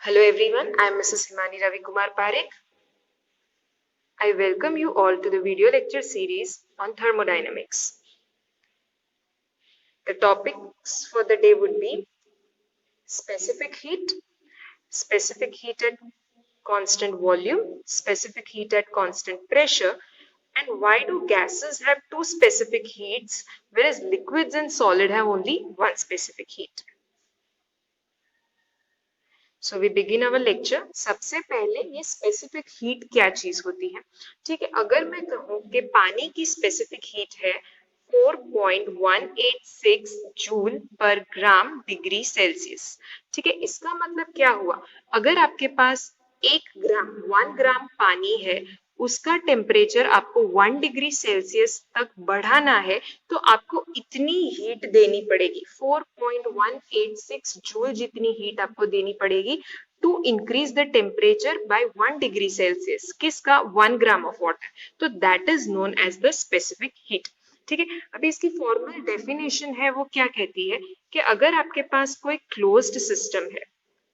Hello everyone, I am Mrs. Himani Ravi Kumar Parekh. I welcome you all to the video lecture series on thermodynamics. The topics for the day would be specific heat at constant volume, specific heat at constant pressure, and why do gases have two specific heats whereas liquids and solid have only one specific heat. So we begin our lecture. सबसे पहले ये specific heat क्या चीज होती है. ठीक है, अगर मैं कहूँ कि पानी की स्पेसिफिक हीट है 4.186 जूल पर ग्राम डिग्री सेल्सियस. ठीक है, इसका मतलब क्या हुआ, अगर आपके पास 1 ग्राम पानी है, उसका टेम्परेचर आपको 1 डिग्री सेल्सियस तक बढ़ाना है तो आपको इतनी हीट देनी पड़ेगी, 4.186 जूल जितनी हीट आपको देनी पड़ेगी to increase the temperature by 1 degree Celsius. किसका? 1 ग्राम ऑफ वाटर. तो that is known as the specific heat. ठीक है, अभी इसकी फॉर्मल डेफिनेशन है वो क्या कहती है कि अगर आपके पास कोई क्लोज्ड सिस्टम है,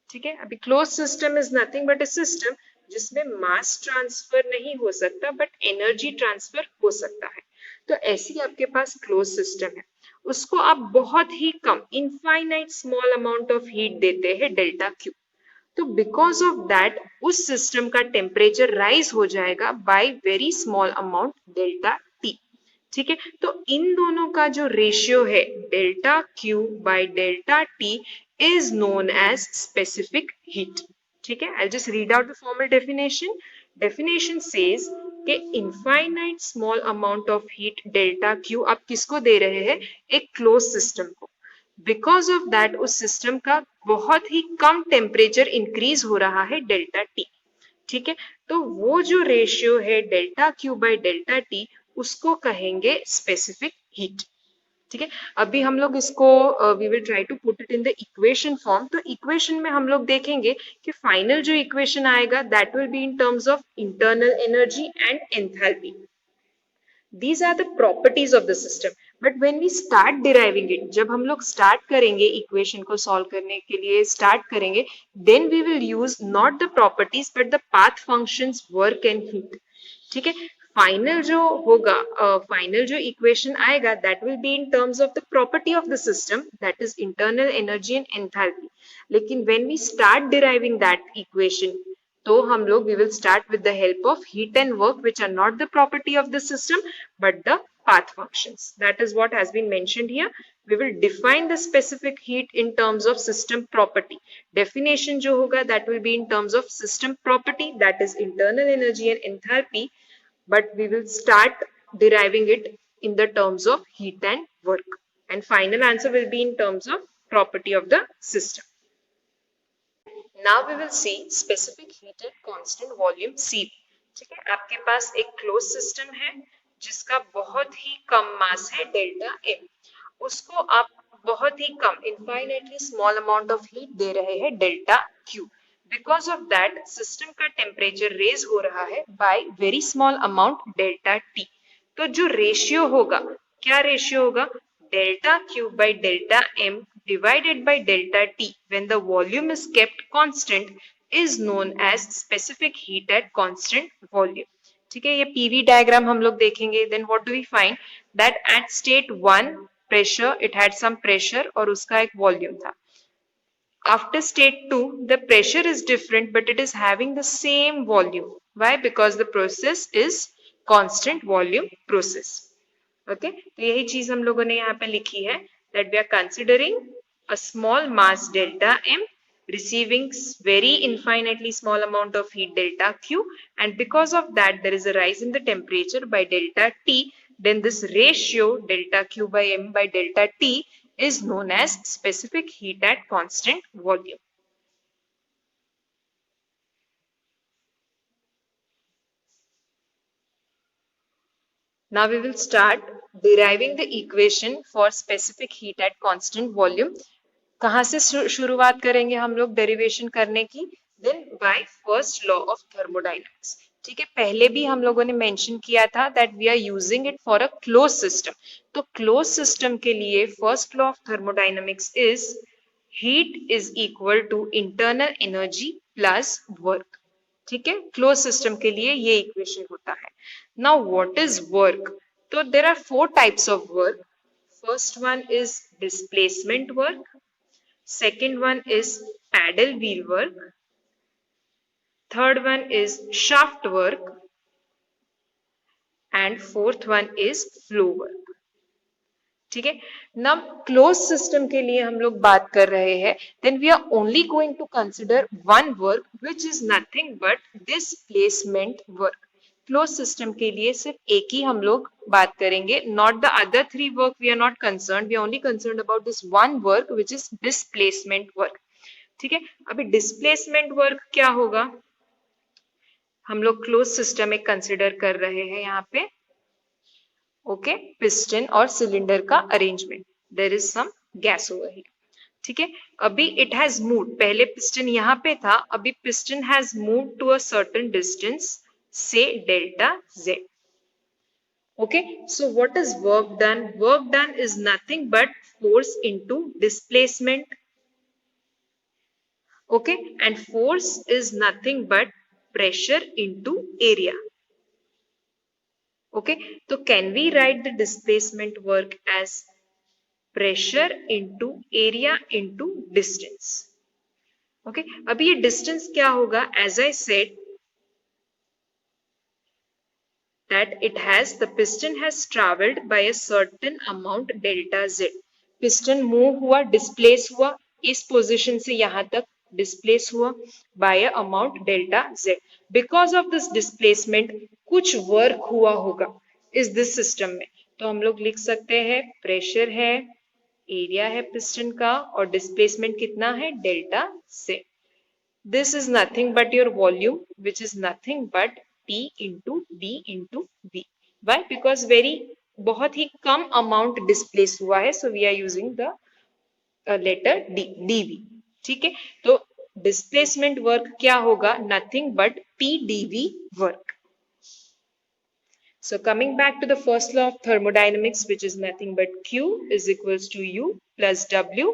ठीक है, अभी close system is nothing but a system जिसमें मास ट्रांसफर नहीं हो सकता बट एनर्जी ट्रांसफर हो सकता है. तो ऐसी आपके पास क्लोज सिस्टम है, उसको आप बहुत ही कम infinite small amount of heat देते हैं डेल्टा क्यू. तो बिकॉज ऑफ दैट उस सिस्टम का टेम्परेचर राइज हो जाएगा by very small amount delta T. ठीक है, तो इन दोनों का जो रेशियो है delta Q by delta T is known as specific heat. ठीक है, I'll just read out the formal definition. Definition says कि infinite small amount of heat delta Q आप किसको दे रहे हैं? एक closed system को. Because of that उस system का बहुत ही कम temperature increase हो रहा है डेल्टा T. ठीक है, तो वो जो रेशियो है delta Q by delta T उसको कहेंगे स्पेसिफिक हीट. ठीक है, अभी हम लोग इसको we will try to put it in the equation form. तो इक्वेशन में हम लोग देखेंगे कि फाइनल जो इक्वेशन आएगा that will be in terms of internal energy and enthalpy. These are the properties of the system. But when we start deriving it, जब हम लोग start करेंगे इक्वेशन को सॉल्व करने के लिए start करेंगे, then we will use not the properties but the path functions, work and heat. ठीक है, फाइनल जो होगा, फाइनल जो इक्वेशन आएगा that will be in terms of the property of the system, that is internal energy and enthalpy. लेकिन when we start deriving that equation तो हम लोग we will start with the help of heat and work which are not the property of the system but the path functions. That is what has been mentioned here. We will define the specific heat in terms of system property. Definition जो होगा that will be in terms of system property, that is internal energy and enthalpy, but we will start deriving it in the terms of heat and work. And final answer will be in terms of property of the system. Now we will see specific heat at constant volume CV. ठीक है, आपके पास एक close system है जिसका बहुत ही कम मास है delta M. उसको आप बहुत ही कम infinitely small amount of heat दे रहे हैं delta Q. Because of that system का टेम्परेचर रेज हो रहा है by very small amount delta T. तो जो रेशियो होगा, क्या रेशियो होगा? Delta Q by delta M divided by delta T when the volume is kept constant is known as specific heat at constant volume. ठीक है, ये PV diagram हम लोग देखेंगे. Then what do we find? That at state 1 pressure it had some pressure और उसका एक volume था. After state 2 the pressure is different but it is having the same volume. Why? Because the process is constant volume process. Okay, तो यही चीज हम लोगों ने यहाँ पे लिखी है that we are considering a small mass delta m receiving very infinitely small amount of heat delta q, and because of that there is a rise in the temperature by delta t. Then this ratio delta q by m by delta t is known as specific heat at constant volume. Now we will start deriving the equation for specific heat at constant volume. कहाँ से शुरुआत करेंगे हम लोग derivation करने की? Then by first law of thermodynamics. ठीक है, पहले भी हम लोगों ने मेंशन किया था that we are using it for a closed system. तो closed system के लिए first law of thermodynamics is heat is equal to internal energy plus work. ठीक है, क्लोज सिस्टम के लिए ये इक्वेशन होता है। Now what is work? तो there are four types of work. First one is displacement work, second one is paddle wheel work, third one is shaft work, and fourth one is flow work. ठीक है, now close system के लिए हम लोग बात कर रहे हैं, then we are only going to consider one work which is nothing but displacement work. Close system के लिए सिर्फ एक ही हम लोग बात करेंगे, not the other three work we are not concerned, we are only concerned about this one work which is displacement work. ठीक है, अभी डिस्प्लेसमेंट वर्क क्या होगा, हम लोग क्लोज सिस्टम में कंसिडर कर रहे हैं यहाँ पे, ओके, पिस्टन और सिलेंडर का arrangement, there is some gas over here. ठीक है, अभी इट हैज मूव, पहले पिस्टन यहाँ पे था, अभी piston has move to a certain distance से delta Z. Okay, so what is work done? Work done is nothing but force into displacement. Okay, and force is nothing but pressure into area. Okay, so can we write the displacement work as pressure into area into distance? Okay, अभी ये distance क्या होगा, as I said that it has, the piston has traveled by a certain amount delta z. Piston move हुआ, displace हुआ, इस position से यहाँ तक displace हुआ by a amount delta z. Because of this displacement कुछ work हुआ होगा इस this system में, तो हम लोग लिख सकते हैं pressure है, area है piston का, और displacement कितना है, delta z. This is nothing but your volume, which is nothing but T into D into V. Why? Because बहुत ही कम amount displace हुआ है, so we are using the letter D, dV. ठीक है, तो displacement work क्या होगा, nothing but T dV work. So coming back to the first law of thermodynamics, which is nothing but Q is equals to U plus W.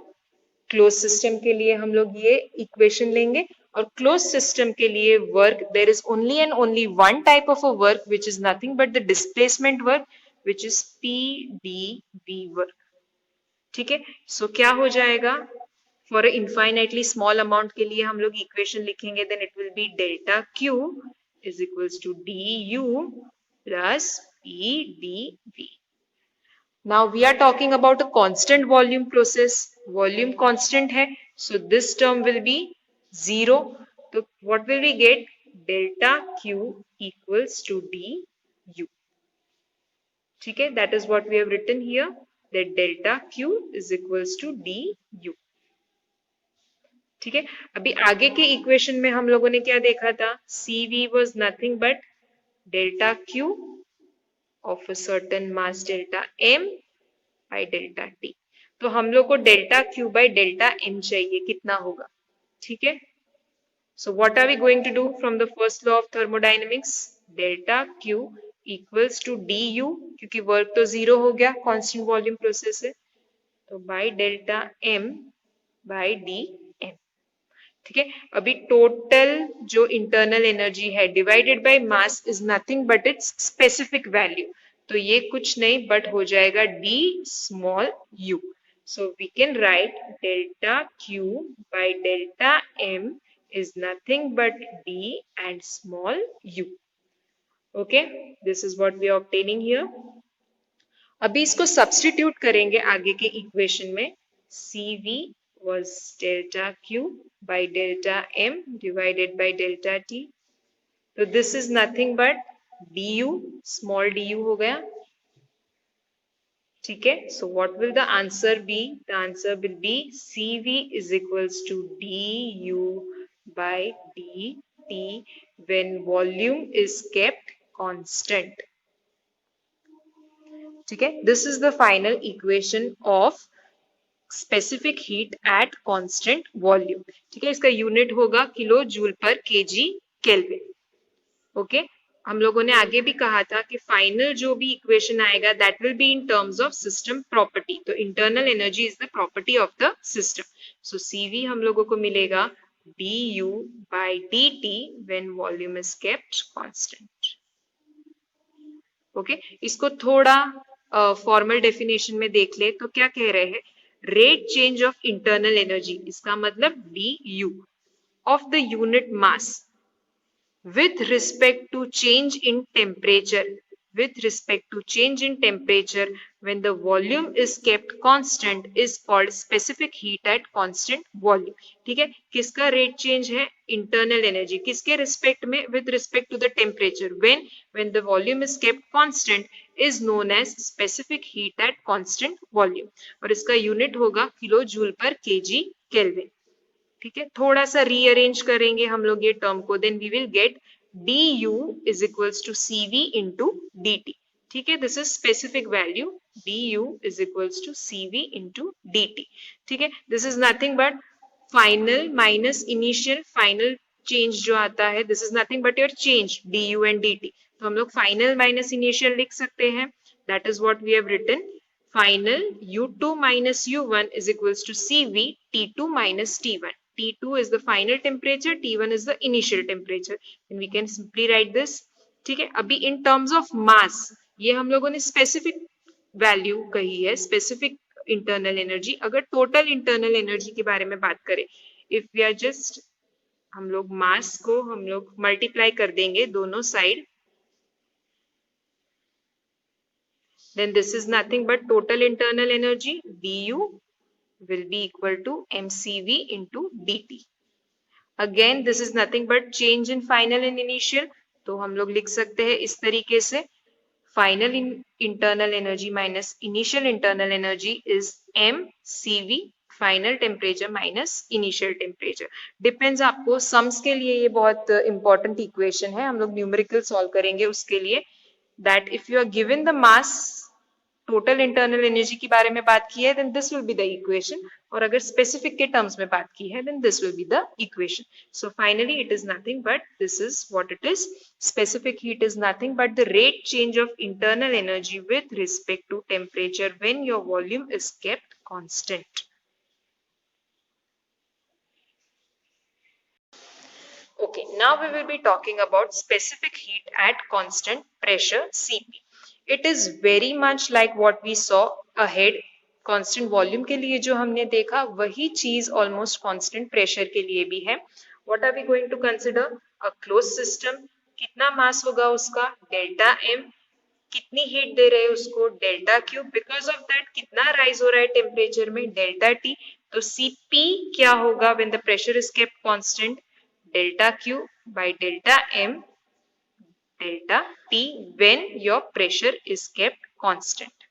Close system के लिए हम लोग ये इक्वेशन लेंगे, और क्लोज सिस्टम के लिए work, there is only and only one type of a work which is nothing but the displacement work, which is P D V work. ठीक है, सो क्या हो जाएगा, for a infinitely small amount के लिए हम लोग इक्वेशन लिखेंगे, then it will be delta Q is equals to D U plus P D V. Now we are talking about a constant volume process. Volume constant है, so this term will be 0. So what will we get? Delta Q equals to du. ठीक है, that is what we have written here, that delta Q is equals to du. ठीक है, अभी आगे के equation में हम लोगों ने क्या देखा था, CV was nothing but delta Q of a certain mass delta M by delta T. तो हम लोग को delta Q by delta M चाहिए, कितना होगा, ठीक है। So what are we going to do from the first law of thermodynamics? Delta Q equals to du, क्योंकि वर्क तो 0 हो गया, कांस्टेंट वॉल्यूम प्रोसेस है, तो by delta M by dm। ठीक है, अभी टोटल जो इंटरनल एनर्जी है divided by mass is nothing but its specific value, तो ये कुछ नहीं बट हो जाएगा d small u। So we can write delta q by delta m is nothing but d and small u। Okay, this is what we are obtaining here. अभी इसको substitute करेंगे आगे के इक्वेशन में, CV was delta Q by delta M divided by delta T. So this is nothing but du, small du हो गया, ठीक है। So what will the answer be? The answer will be CV is equals to du by dt when volume is kept constant. ठीक है, this is the final equation of specific heat at constant volume. ठीक है, इसका unit होगा kilo joule per KG kelvin. Okay, हम लोगों ने आगे भी कहा था कि फाइनल जो भी इक्वेशन आएगा that will be in terms of system property, तो internal energy is the property of the system. So CV हम लोगों को मिलेगा du by dt when volume is kept constant. Okay इसको थोड़ा फॉर्मल डेफिनेशन में देख ले तो क्या कह रहे हैं, rate change of internal energy, इसका मतलब D you of the unit mass with respect to change in temperature, with respect to change in temperature when the volume is kept constant is called specific heat at constant volume. ठीक है, किसका rate change है, internal energy, किसके respect में, with respect to the temperature when the volume is kept constant is known as specific heat at constant volume, और इसका unit होगा kilo joule per KG kelvin. ठीक है, थोड़ा सा रीअरेंज करेंगे हम लोग ये टर्म को, then we will get du is equals to cv into dt. ठीक है, this is specific value, du is equals to cv into dt. ठीक है, this is nothing but final minus initial, final change जो आता है this is nothing but your change du and dt. तो हम लोग फाइनल माइनस इनिशियल लिख सकते हैं, that is what we have written. Final u2 minus u1 is equals to cv t2 minus t1. T2 is the final temperature, T1 is the initial temperature. And we can simply write this. ठीक है, अभी in terms of mass, ये हम लोगों ने specific value कही है, specific internal energy. अगर total internal energy के बारे में बात करें, if we are just, हम लोग mass को हम लोग multiply कर देंगे दोनों side, then this is nothing but total internal energy du will be equal to mcv into dt. Again this is nothing but change in final and initial, तो हम लोग लिख सकते हैं इस तरीके से, final internal energy minus initial internal energy is mcv final temperature minus initial temperature. Depends, आपको sums के लिए ये बहुत important equation है, हम लोग numerical solve करेंगे उसके लिए, that if you are given the mass, total internal energy के बारे में बात की है, then this will be the equation, और अगर स्पेसिफिक के टर्म्स में बात की है then this will be the equation. So finally it is nothing but this is what it is. Specific heat is nothing but the rate change of internal energy with respect to temperature when your volume is kept constant. Okay, now we will be talking about specific heat at constant pressure Cp. It is very much like what we saw ahead. Constant volume के लिए जो हमने देखा वही चीज almost constant pressure के लिए भी है. What are we going to consider? A closed system. कितना मास होगा उसका, डेल्टा m. कितनी हीट दे रहे हैं उसको, delta Q. Because of that कितना राइज हो रहा है टेम्परेचर में, डेल्टा टी. तो Cp क्या होगा when the pressure is kept constant? Delta Q by delta M delta T when your pressure is kept constant.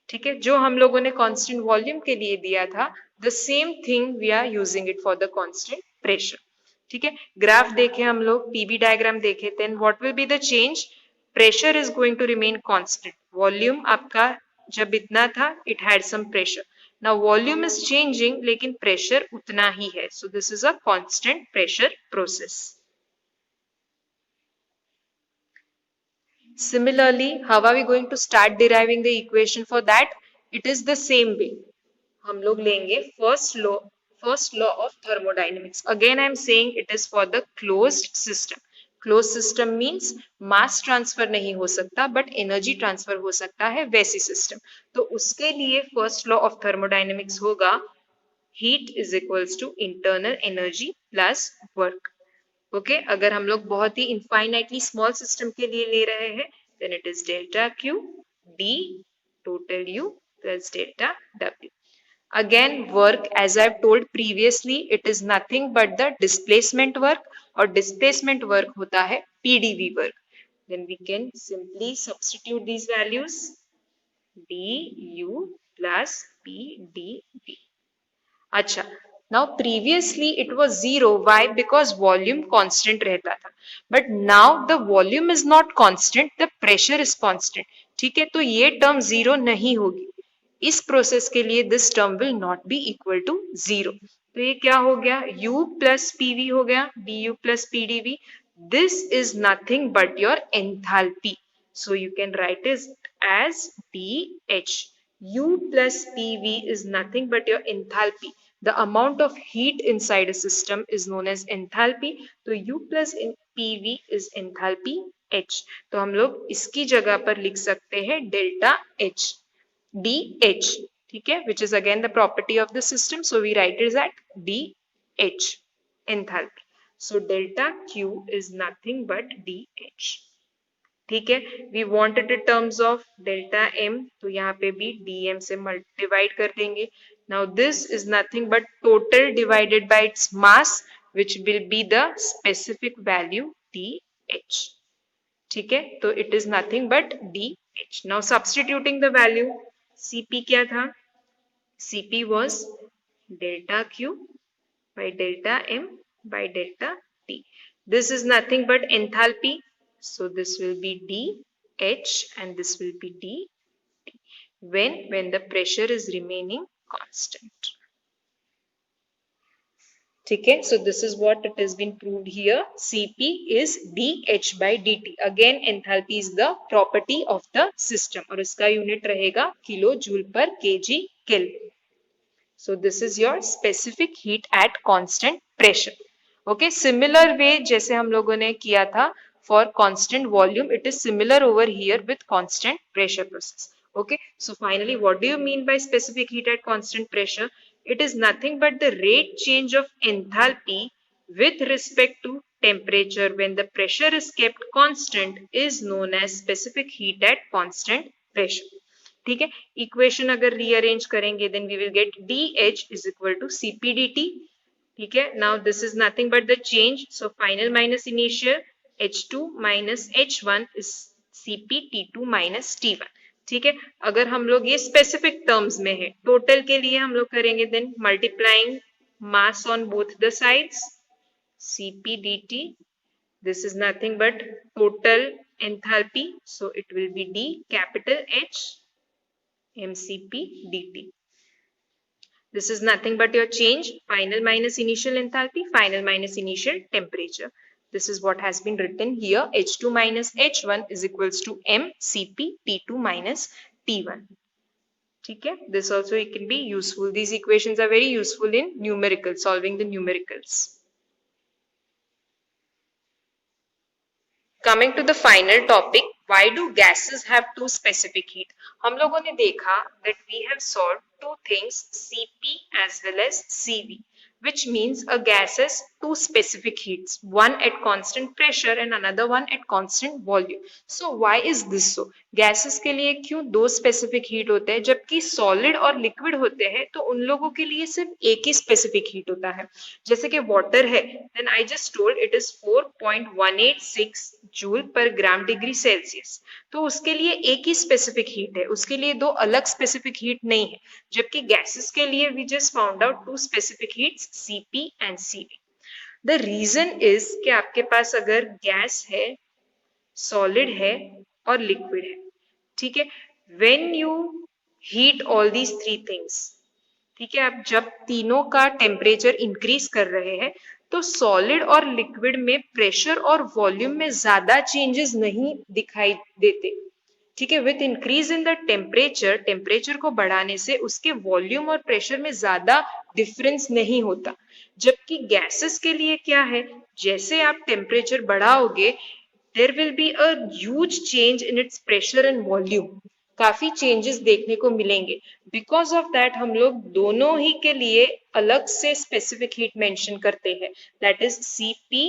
ठीक है, जो हम लोगों ने constant volume के लिए दिया था, the same thing we are using it for the constant pressure. ठीक है, ग्राफ देखे हम लोग, PV डायग्राम देखे, then what will be the change? Pressure is going to remain constant. Volume आपका जब इतना था, it had some pressure. Now volume is changing, लेकिन pressure उतना ही है. So this is a constant pressure process. Similarly, how are we going to start deriving the equation for that? It is the same way. हम लोग लेंगे first law of thermodynamics. Again, I am saying it is for the closed system. Closed system means mass transfer नहीं हो सकता but energy transfer हो सकता है वैसी system. तो उसके लिए first law of thermodynamics होगा heat is equals to internal energy plus work. Okay, अगर हम लोग बहुत ही infinitely small system के लिए ले रहे हैं then it is delta Q D total U plus delta W. Again work, as I have told previously, it is nothing but the displacement work, और displacement work होता है PdV work. Then we can simply substitute these values, du plus PdV. अच्छा, now previously it was 0. Why? Because volume constant रहता था. But now the volume is not constant, the pressure is constant. ठीक है, तो ये term 0 नहीं होगी. इस प्रोसेस के लिए this term will not be equal to 0. तो ये क्या हो गया, u प्लस पीवी हो गया, du plus pdv. This is nothing but your enthalpy. So you can write it as dh. u plus pv is nothing but your enthalpy. The amount of heat inside a system is known as enthalpy. तो U plus PV is enthalpy H. तो हम लोग इसकी जगह पर लिख सकते हैं डेल्टा H, DH, ठीक है, which is again the property of the system. So we write it as DH, enthalpy. So delta Q is nothing but DH. ठीक है, we want it in terms of delta M, तो यहाँ पे भी dm से divide कर देंगे. Now this is nothing but total divided by its mass which will be the specific value dh. ठीक है, तो it is nothing but dh. Now substituting the value, cp क्या था, cp was delta q by delta m by delta t. This is nothing but enthalpy. So this will be dH and this will be dt when the pressure is remaining constant. ठीक है, so this is what it has been proved here. Cp is dH by dt. Again enthalpy is the property of the system और इसका unit रहेगा kilo joule पर kg Kelvin. So this is your specific heat at constant pressure. Okay, similar way जैसे हम लोगों ने किया था for constant volume, it is similar over here with constant pressure process. Okay, so finally what do you mean by specific heat at constant pressure? It is nothing but the rate change of enthalpy with respect to temperature when the pressure is kept constant is known as specific heat at constant pressure. ठीक है, equation अगर rearrange करेंगे then we will get dH is equal to Cp dt. ठीक है, now this is nothing but the change, so final minus initial H2 minus H1 is Cp T2 minus T1. ठीक है, अगर हम लोग ये स्पेसिफिक टर्म्स में है, टोटल के लिए हम लोग करेंगे देन multiplying mass on both the sides, Cp dt, this is nothing but total enthalpy, so it will be D capital H mCp dt. This is nothing but your change, final minus initial enthalpy, final minus initial temperature. This is what has been written here. H2 minus H1 is equals to mCp T2 minus T1. ठीक है, this also it can be useful. These equations are very useful in numericals, solving the numericals. Coming to the final topic, why do gases have two specific heat? हम लोगों ने देखा that we have solved two things, Cp as well as Cv, which means a gas has two specific heats, one at constant pressure and another one at constant volume. So why is this so? Gases के लिए क्यों दो specific heat होते हैं, जबकि solid और liquid होते हैं तो उन लोगों के लिए सिर्फ एक ही specific heat होता है. जैसे कि water है, then I just told it is 4.186 joule पर ग्राम डिग्री सेल्सियस, तो उसके लिए एक ही स्पेसिफिक हीट है, उसके लिए दो अलग स्पेसिफिक हीट नहीं है. जबकि गैसेस के लिए we just found out two specific heats Cp and Cv. The reason is कि आपके पास अगर गैस है, सॉलिड है और लिक्विड है, ठीक है, when you heat all these three things, ठीक है, आप जब तीनों का टेम्परेचर इंक्रीज कर रहे हैं तो सॉलिड और लिक्विड में प्रेशर और वॉल्यूम में ज्यादा चेंजेस नहीं दिखाई देते. ठीक है, with increase in the temperature, temperature को बढ़ाने से उसके वॉल्यूम और प्रेशर में ज्यादा डिफरेंस नहीं होता. जबकि गैसेस के लिए क्या है, जैसे आप टेम्परेचर बढ़ाओगे there will be a huge change in its pressure and volume, काफी चेंजेस देखने को मिलेंगे. बिकॉज ऑफ दैट हम लोग दोनों ही के लिए अलग से स्पेसिफिक हीट मेंशन करते हैं, that is Cp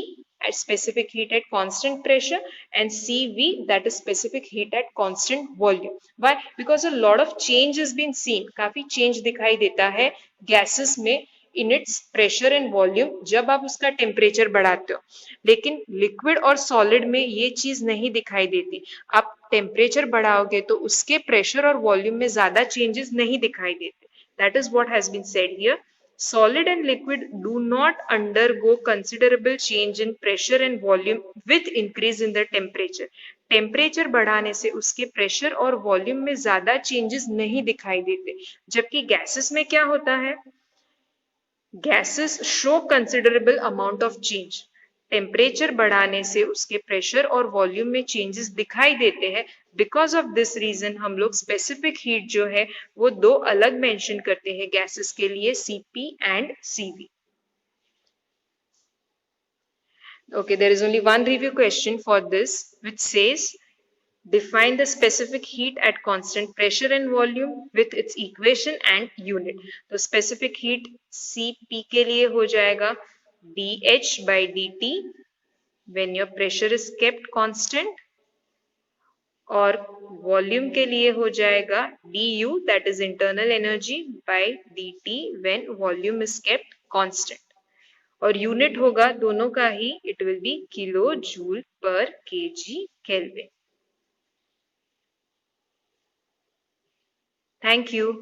at specific heat at constant pressure and Cv that is specific heat at constant volume. Why? Because a lot of change has been seen, काफी change दिखाई देता है gases में in its pressure and volume जब आप उसका temperature बढ़ाते हो, लेकिन लिक्विड और सॉलिड में ये चीज नहीं दिखाई देती. आप टेम्परेचर बढ़ाओगे तो उसके प्रेशर और वॉल्यूम में ज्यादा चेंजेस नहीं दिखाई देते. That is what has been said here. Solid and liquid do not undergo considerable change in pressure and volume with increase in the temperature. Temperature बढ़ाने से उसके प्रेशर और वॉल्यूम में ज्यादा चेंजेस नहीं दिखाई देते. जबकि गैसेस में क्या होता है, gases show considerable amount of change. Temperature बढ़ाने से उसके प्रेशर और वॉल्यूम में चेंजेस दिखाई देते हैं। बिकॉज ऑफ दिस रीजन हम लोग स्पेसिफिक हीट जो है वो दो अलग मेंशन करते हैं गैसेस के लिए, Cp and Cv। Okay, there is only one review question for this, which says define the specific heat at constant pressure and volume with its equation and unit। तो specific heat Cp के लिए हो जाएगा dH by dt when your pressure is kept constant, और volume के लिए हो जाएगा du that is internal energy by dt when volume is kept constant, और यूनिट होगा दोनों का ही, it will be kilo joule per KG kelvin. Thank you.